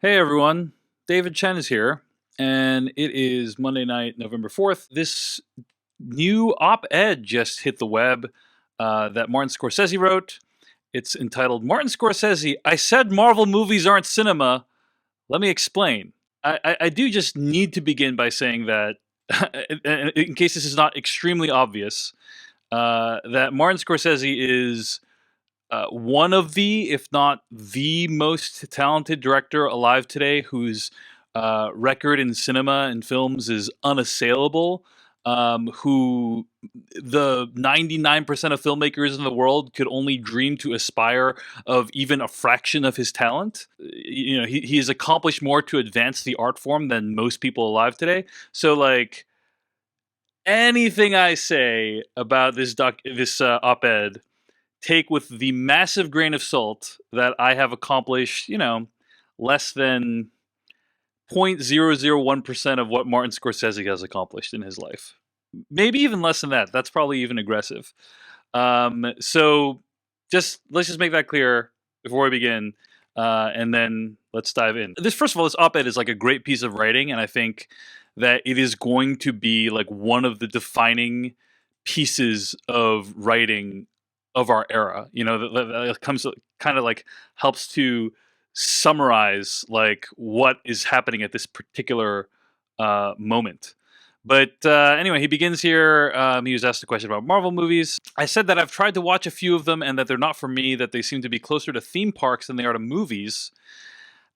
Hey everyone, David Chen is here, and it is Monday night, November 4th. This new op ed just hit the web that Martin Scorsese wrote. It's entitled Martin Scorsese, I said Marvel movies aren't cinema. Let me explain. I do just need to begin by saying that, in case this is not extremely obvious, that Martin Scorsese is one of the, if not the most talented director alive today, whose record in cinema and films is unassailable. Who the 99% of filmmakers in the world could only dream to aspire of even a fraction of his talent. He has accomplished more to advance the art form than most people alive today. So, like, anything I say about this op-ed, take with the massive grain of salt that I have accomplished, less than 0.001% of what Martin Scorsese has accomplished in his life. Maybe even less than that. That's probably even aggressive. So let's just make that clear before we begin, and then let's dive in. First of all, this op-ed is like a great piece of writing, and I think that it is going to be like one of the defining pieces of writing of our era. That comes kind of like helps to summarize like what is happening at this particular moment. But anyway, he begins here. He was asked a question about Marvel movies. I said that I've tried to watch a few of them and that they're not for me, that they seem to be closer to theme parks than they are to movies,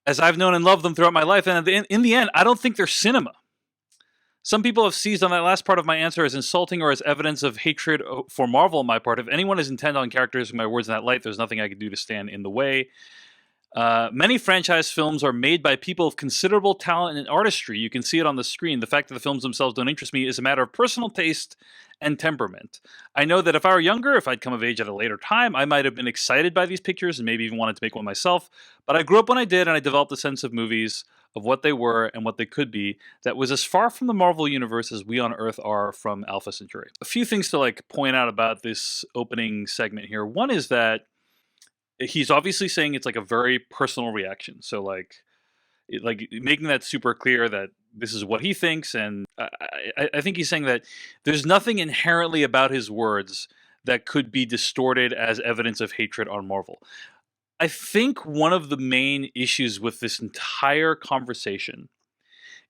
as I've known and loved them throughout my life. And in the end, I don't think they're cinema. Some people have seized on that last part of my answer as insulting or as evidence of hatred for Marvel on my part. If anyone is intent on characterizing my words in that light, there's nothing I can do to stand in the way. Many franchise films are made by people of considerable talent and artistry. You can see it on the screen. The fact that the films themselves don't interest me is a matter of personal taste and temperament. I know that if I were younger, if I'd come of age at a later time, I might have been excited by these pictures and maybe even wanted to make one myself. But I grew up when I did, and I developed a sense of movies, of what they were and what they could be, that was as far from the Marvel universe as we on Earth are from Alpha Centauri. A few things to like point out about this opening segment here. One is that he's obviously saying it's like a very personal reaction. So like making that super clear that this is what he thinks, and I think he's saying that there's nothing inherently about his words that could be distorted as evidence of hatred on Marvel. I think one of the main issues with this entire conversation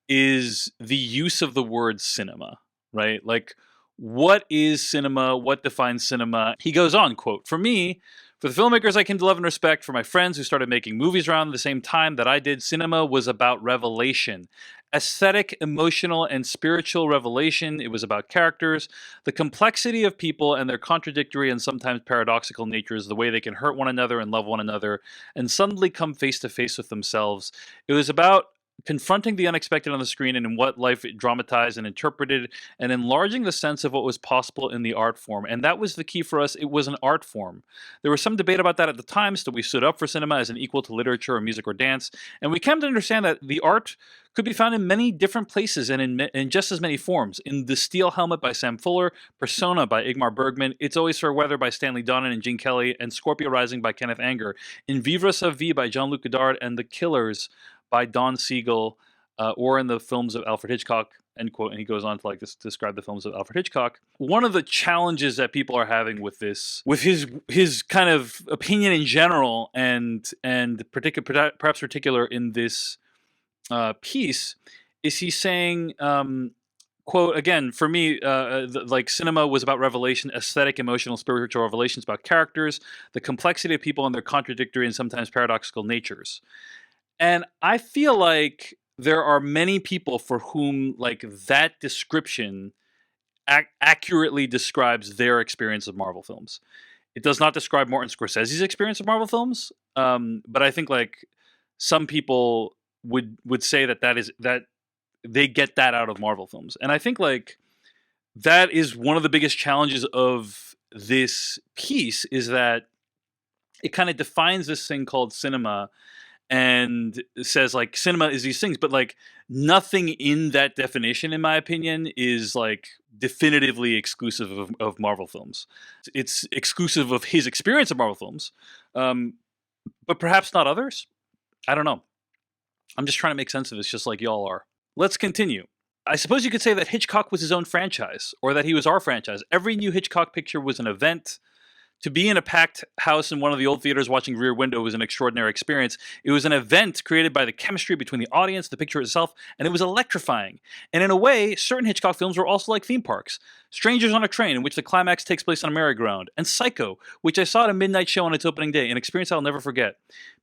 is the use of the word cinema, right? Like, what is cinema? What defines cinema? He goes on, quote, for me, for the filmmakers I can love and respect, for my friends who started making movies around the same time that I did, cinema was about revelation. Aesthetic, emotional, and spiritual revelation. It was about characters, the complexity of people and their contradictory and sometimes paradoxical natures, the way they can hurt one another and love one another, and suddenly come face to face with themselves. It was about confronting the unexpected on the screen and in what life it dramatized and interpreted, and enlarging the sense of what was possible in the art form. And that was the key for us. It was an art form. There was some debate about that at the time, so we stood up for cinema as an equal to literature or music or dance. And we came to understand that the art could be found in many different places and in just as many forms. In The Steel Helmet by Sam Fuller, Persona by Ingmar Bergman, It's Always Fair Weather by Stanley Donen and Gene Kelly, and Scorpio Rising by Kenneth Anger, in Vivre sa vie by Jean-Luc Godard, and The Killers by Don Siegel, or in the films of Alfred Hitchcock, end quote. And he goes on to like describe the films of Alfred Hitchcock. One of the challenges that people are having with this, with his kind of opinion in general, and perhaps particular in this piece, is he's saying, quote, again, for me, like cinema was about revelation, aesthetic, emotional, spiritual revelations about characters, the complexity of people and their contradictory and sometimes paradoxical natures. And I feel like there are many people for whom like that description accurately describes their experience of Marvel films. It does not describe Martin Scorsese's experience of Marvel films, but I think like some people would say that they get that out of Marvel films, and I think like that is one of the biggest challenges of this piece, is that it kind of defines this thing called cinema and says like cinema is these things, but like nothing in that definition, in my opinion, is like definitively exclusive of Marvel films. It's exclusive of his experience of Marvel films, but perhaps not others. I don't know. I'm just trying to make sense of this, just like y'all are. Let's continue. I suppose you could say that Hitchcock was his own franchise, or that he was our franchise. Every new Hitchcock picture was an event. To be in a packed house in one of the old theaters watching Rear Window was an extraordinary experience. It was an event created by the chemistry between the audience, the picture itself, and it was electrifying. And in a way, certain Hitchcock films were also like theme parks. Strangers on a Train, in which the climax takes place on a merry-go-round, and Psycho, which I saw at a midnight show on its opening day, an experience I'll never forget.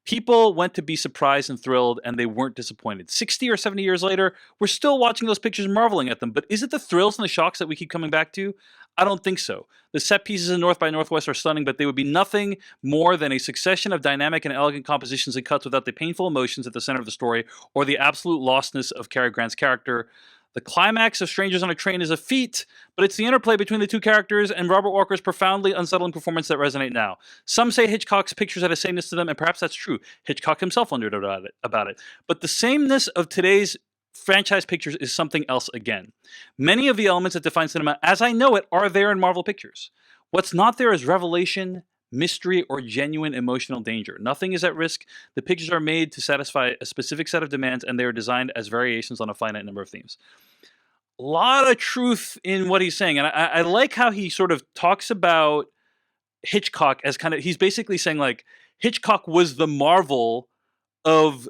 People went to be surprised and thrilled, and they weren't disappointed. 60 or 70 years later, we're still watching those pictures and marveling at them, but is it the thrills and the shocks that we keep coming back to? I don't think so. The set pieces in North by Northwest are stunning, but they would be nothing more than a succession of dynamic and elegant compositions and cuts without the painful emotions at the center of the story or the absolute lostness of Cary Grant's character. The climax of Strangers on a Train is a feat, but it's the interplay between the two characters and Robert Walker's profoundly unsettling performance that resonate now. Some say Hitchcock's pictures had a sameness to them, and perhaps that's true. Hitchcock himself wondered about it. But the sameness of today's franchise pictures is something else again. Many of the elements that define cinema as I know it are there in Marvel pictures. What's not there is revelation, mystery, or genuine emotional danger. Nothing is at risk. The pictures are made to satisfy a specific set of demands, and they are designed as variations on a finite number of themes. A lot of truth in what he's saying, and I like how he sort of talks about Hitchcock as kind of, he's basically saying like Hitchcock was the Marvel of,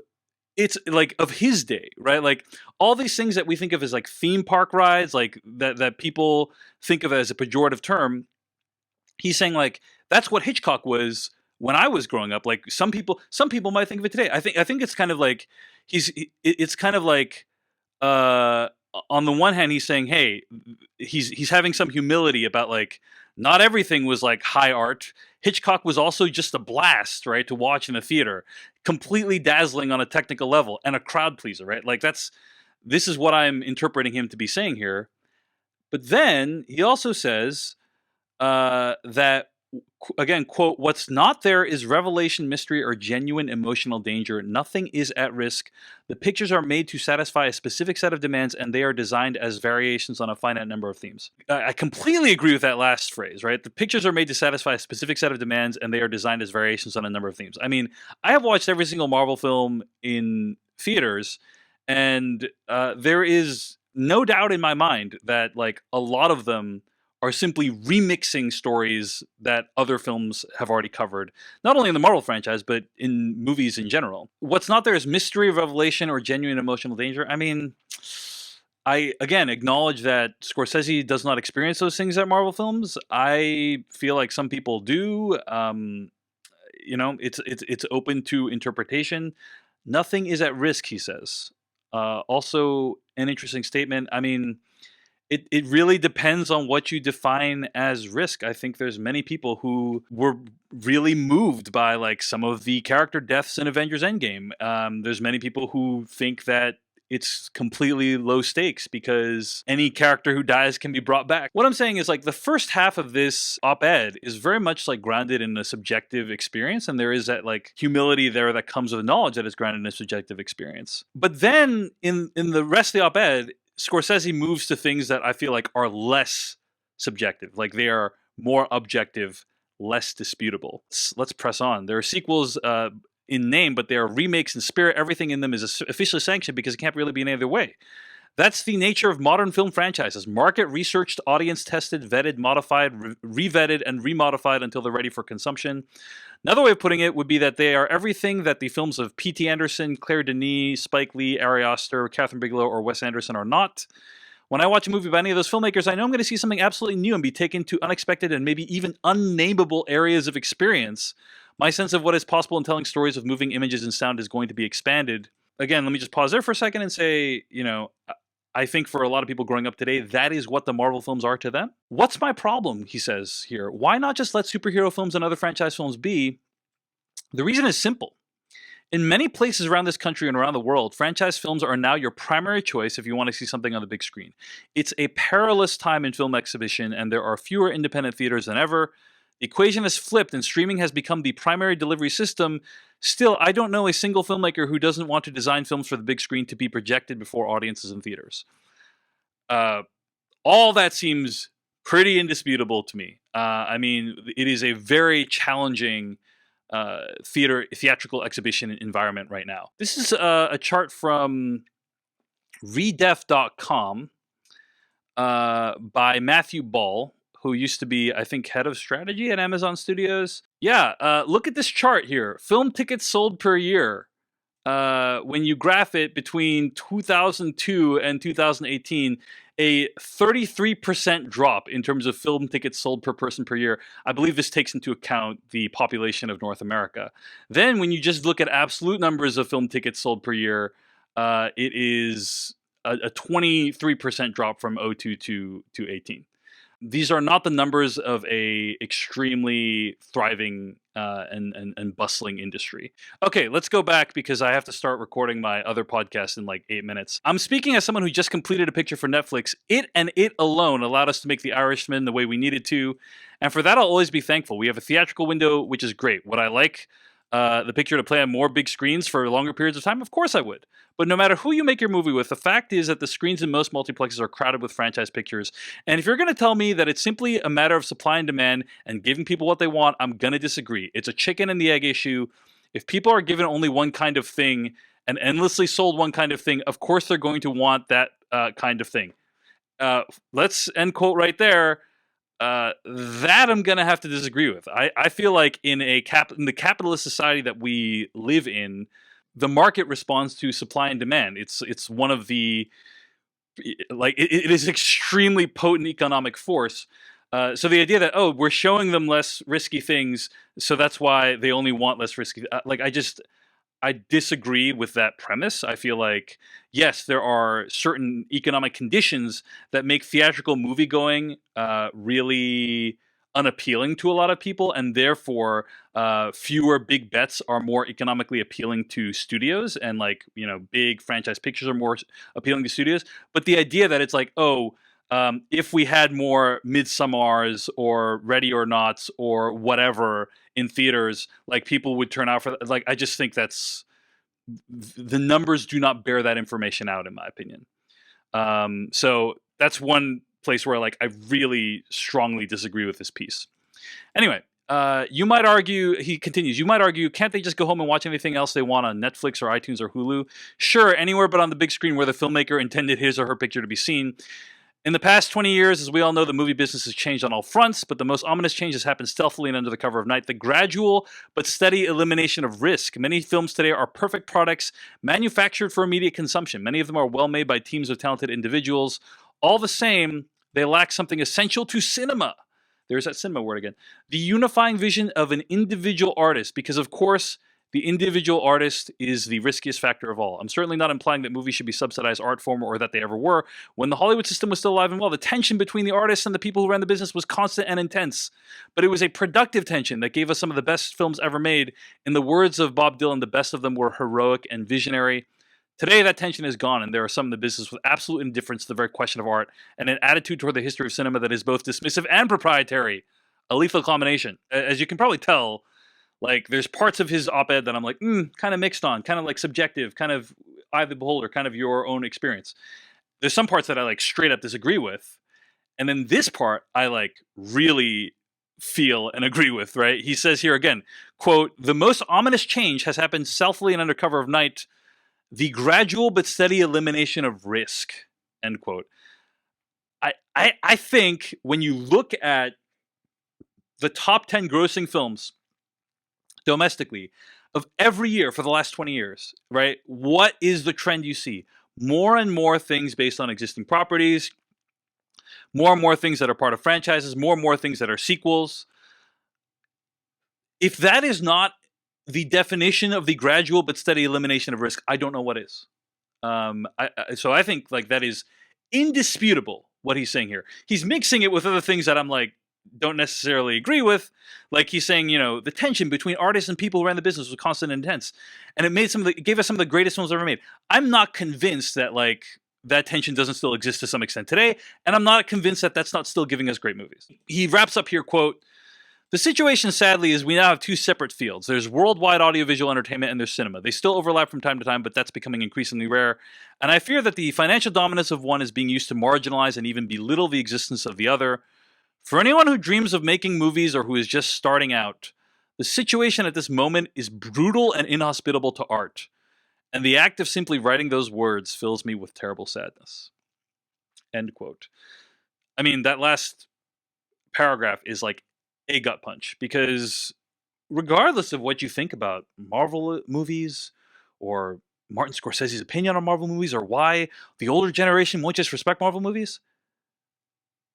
it's like of his day, right? Like all these things that we think of as like theme park rides, like that people think of as a pejorative term. He's saying like that's what Hitchcock was when I was growing up. Like some people might think of it today. I think it's kind of like it's kind of like uh on the one hand he's saying, hey, he's having some humility about like not everything was like high art. Hitchcock was also just a blast, right, to watch in the theater, completely dazzling on a technical level and a crowd pleaser, right? Like this is what I'm interpreting him to be saying here. But then he also says that again, quote, what's not there is revelation, mystery, or genuine emotional danger. Nothing is at risk. The pictures are made to satisfy a specific set of demands, and they are designed as variations on a finite number of themes. I completely agree with that last phrase, right? The pictures are made to satisfy a specific set of demands, and they are designed as variations on a number of themes. I mean, I have watched every single Marvel film in theaters, and there is no doubt in my mind that like a lot of them are simply remixing stories that other films have already covered, not only in the Marvel franchise, but in movies in general. What's not there is mystery, revelation, or genuine emotional danger. I mean, I, again, acknowledge that Scorsese does not experience those things at Marvel films. I feel like some people do. It's open to interpretation. Nothing is at risk, he says. Also, an interesting statement. I mean, it really depends on what you define as risk. I think there's many people who were really moved by like some of the character deaths in Avengers Endgame. There's many people who think that it's completely low stakes because any character who dies can be brought back. What I'm saying is like the first half of this op-ed is very much like grounded in a subjective experience, and there is that like humility there that comes with knowledge that it's grounded in a subjective experience. But then in the rest of the op-ed, Scorsese moves to things that I feel like are less subjective, like they are more objective, less disputable. Let's press on. There are sequels in name, but they are remakes in spirit. Everything in them is officially sanctioned because it can't really be any other way. That's the nature of modern film franchises. Market researched, audience tested, vetted, modified, re-vetted, and remodified until they're ready for consumption. Another way of putting it would be that they are everything that the films of P.T. Anderson, Claire Denis, Spike Lee, Ari Aster, Catherine Bigelow, or Wes Anderson are not. When I watch a movie by any of those filmmakers, I know I'm going to see something absolutely new and be taken to unexpected and maybe even unnameable areas of experience. My sense of what is possible in telling stories with moving images and sound is going to be expanded. Again, let me just pause there for a second and say, I think for a lot of people growing up today, that is what the Marvel films are to them. What's my problem, he says here. Why not just let superhero films and other franchise films be? The reason is simple. In many places around this country and around the world, franchise films are now your primary choice if you want to see something on the big screen. It's a perilous time in film exhibition, and there are fewer independent theaters than ever. The equation has flipped, and streaming has become the primary delivery system. Still, I don't know a single filmmaker who doesn't want to design films for the big screen to be projected before audiences in theaters. All that seems pretty indisputable to me. I mean, it is a very challenging theatrical exhibition environment right now. This is a chart from redef.com by Matthew Ball, who used to be, I think, head of strategy at Amazon Studios. Yeah, look at this chart here. Film tickets sold per year. When you graph it between 2002 and 2018, a 33% drop in terms of film tickets sold per person per year. I believe this takes into account the population of North America. Then when you just look at absolute numbers of film tickets sold per year, it is a 23% drop from '02 to 18. These are not the numbers of a extremely thriving and bustling industry. Okay, let's go back because I have to start recording my other podcast in like 8 minutes. I'm speaking as someone who just completed a picture for Netflix. It and it alone allowed us to make The Irishman the way we needed to. And for that, I'll always be thankful. We have a theatrical window, which is great. Would I like the picture to play on more big screens for longer periods of time? Of course I would. But no matter who you make your movie with, the fact is that the screens in most multiplexes are crowded with franchise pictures. And if you're going to tell me that it's simply a matter of supply and demand and giving people what they want, I'm going to disagree. It's a chicken and the egg issue. If people are given only one kind of thing and endlessly sold one kind of thing, of course they're going to want that kind of thing. Let's end quote right there. That I'm going to have to disagree with. I feel like in the capitalist society that we live in, the market responds to supply and demand. It's one of the, like, it is extremely potent economic force. So the idea that, oh, we're showing them less risky things, so that's why they only want less risky. I disagree with that premise. I feel like, yes, there are certain economic conditions that make theatrical moviegoing really unappealing to a lot of people, and therefore fewer big bets are more economically appealing to studios, and like, you know, big franchise pictures are more appealing to studios. But the idea that it's like, oh, if we had more Midsommars or Ready or Nots or whatever in theaters, like people would turn out for that. Like, I just think that's, the numbers do not bear that information out, in my opinion. So that's one place where like I really strongly disagree with this piece. Anyway, you might argue, he continues, you might argue, can't they just go home and watch anything else they want on Netflix or iTunes or Hulu? Sure, anywhere but on the big screen where the filmmaker intended his or her picture to be seen. In the past 20 years, as we all know, the movie business has changed on all fronts, but the most ominous change has happened stealthily and under the cover of night. The gradual but steady elimination of risk. Many films today are perfect products manufactured for immediate consumption. Many of them are well made by teams of talented individuals. All the same, they lack something essential to cinema. There's that cinema word again. The unifying vision of an individual artist, because of course, the individual artist is the riskiest factor of all. I'm certainly not implying that movies should be subsidized art form or that they ever were. When the Hollywood system was still alive and well, the tension between the artists and the people who ran the business was constant and intense. But it was a productive tension that gave us some of the best films ever made. In the words of Bob Dylan, the best of them were heroic and visionary. Today, that tension is gone, and there are some in the business with absolute indifference to the very question of art and an attitude toward the history of cinema that is both dismissive and proprietary. A lethal combination. As you can probably tell, like, there's parts of his op-ed that I'm like, kind of mixed on, kind of like subjective, kind of eye of the beholder, kind of your own experience. There's some parts that I like straight up disagree with. And then this part I like really feel and agree with, right? He says here again, quote, the most ominous change has happened stealthily and under cover of night. The gradual but steady elimination of risk, end quote. I think when you look at the top 10 grossing films domestically of every year for the last 20 years, right? What is the trend you see? More and more things based on existing properties, more and more things that are part of franchises, more and more things that are sequels. If that is not the definition of the gradual but steady elimination of risk, I don't know what is. So I think like that is indisputable what he's saying here. He's mixing it with other things that I'm like, don't necessarily agree with. Like he's saying, you know, the tension between artists and people who ran the business was constant and intense, and it gave us some of the greatest films ever made. I'm not convinced that like that tension doesn't still exist to some extent today, and I'm not convinced that that's not still giving us great movies. He wraps up here, quote, the situation, sadly, is we now have two separate fields. There's worldwide audiovisual entertainment and there's cinema. They still overlap from time to time, but that's becoming increasingly rare. And I fear that the financial dominance of one is being used to marginalize and even belittle the existence of the other. For anyone who dreams of making movies or who is just starting out, The situation at this moment is brutal and inhospitable to art, and the act of simply writing those words fills me with terrible sadness. End quote. I mean, that last paragraph is like a gut punch because regardless of what you think about Marvel movies or Martin Scorsese's opinion on Marvel movies or why the older generation won't just respect Marvel movies,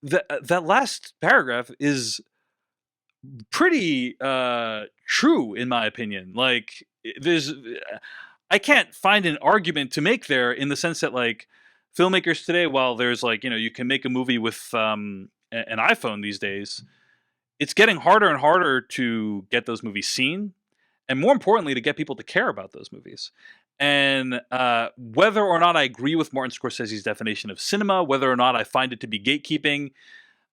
that last paragraph is pretty true in my opinion. Like there's I can't find an argument to make there in the sense that like filmmakers today, while there's like, you can make a movie with an iPhone these days, it's getting harder and harder to get those movies seen, and more importantly, to get people to care about those movies. And whether or not I agree with Martin Scorsese's definition of cinema, whether or not I find it to be gatekeeping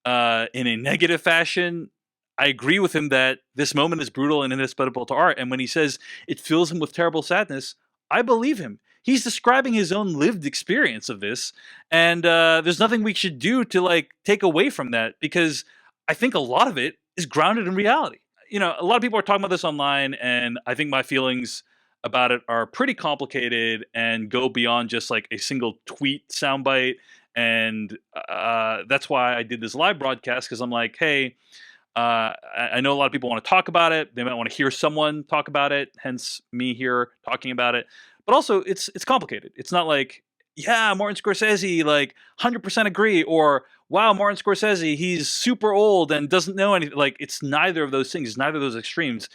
in a negative fashion, I agree with him that this moment is brutal and inhospitable to art. And when he says it fills him with terrible sadness, I believe him. He's describing his own lived experience of this, and there's nothing we should do to like take away from that because I think a lot of it is grounded in reality. A lot of people are talking about this online, and I think my feelings about it are pretty complicated and go beyond just like a single tweet soundbite. And that's why I did this live broadcast because I'm like, hey, I know a lot of people want to talk about it. They might want to hear someone talk about it, hence me here talking about it. But also, it's complicated. It's not like, yeah, Martin Scorsese, like 100% agree, or wow, Martin Scorsese, he's super old and doesn't know anything. Like, it's neither of those things. It's neither of those extremes.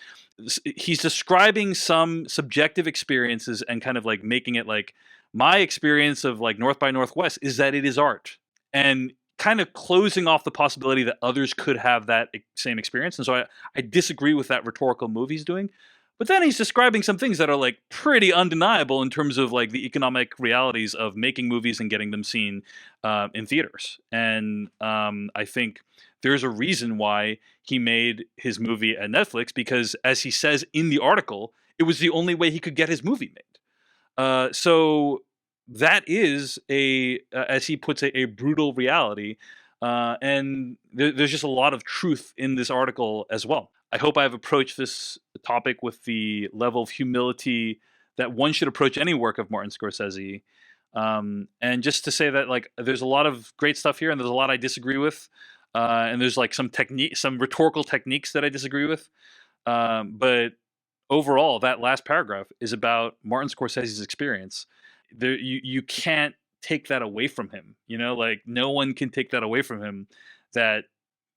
He's describing some subjective experiences and kind of like making it like my experience of like North by Northwest is that it is art. And kind of closing off the possibility that others could have that same experience. And so I disagree with that rhetorical move he's doing. But then he's describing some things that are like pretty undeniable in terms of like the economic realities of making movies and getting them seen in theaters. And I think there's a reason why he made his movie at Netflix because, as he says in the article, it was the only way he could get his movie made. So that is as he puts it, a brutal reality. And there's just a lot of truth in this article as well. I hope I've approached this topic with the level of humility that one should approach any work of Martin Scorsese. And just to say that, like, there's a lot of great stuff here, and there's a lot I disagree with, and there's like some rhetorical techniques that I disagree with. But overall, that last paragraph is about Martin Scorsese's experience. You can't take that away from him. Like no one can take that away from him. That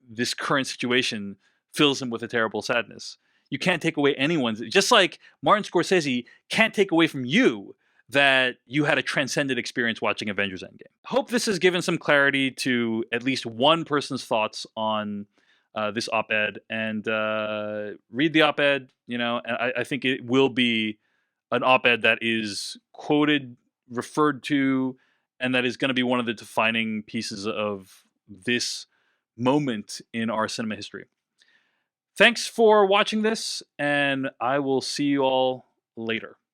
this current situation fills him with a terrible sadness. You can't take away anyone's. Just like Martin Scorsese can't take away from you that you had a transcendent experience watching Avengers Endgame. Hope this has given some clarity to at least one person's thoughts on this op-ed, and read the op-ed. And I think it will be an op-ed that is quoted, referred to, and that is going to be one of the defining pieces of this moment in our cinema history. Thanks for watching this, and I will see you all later.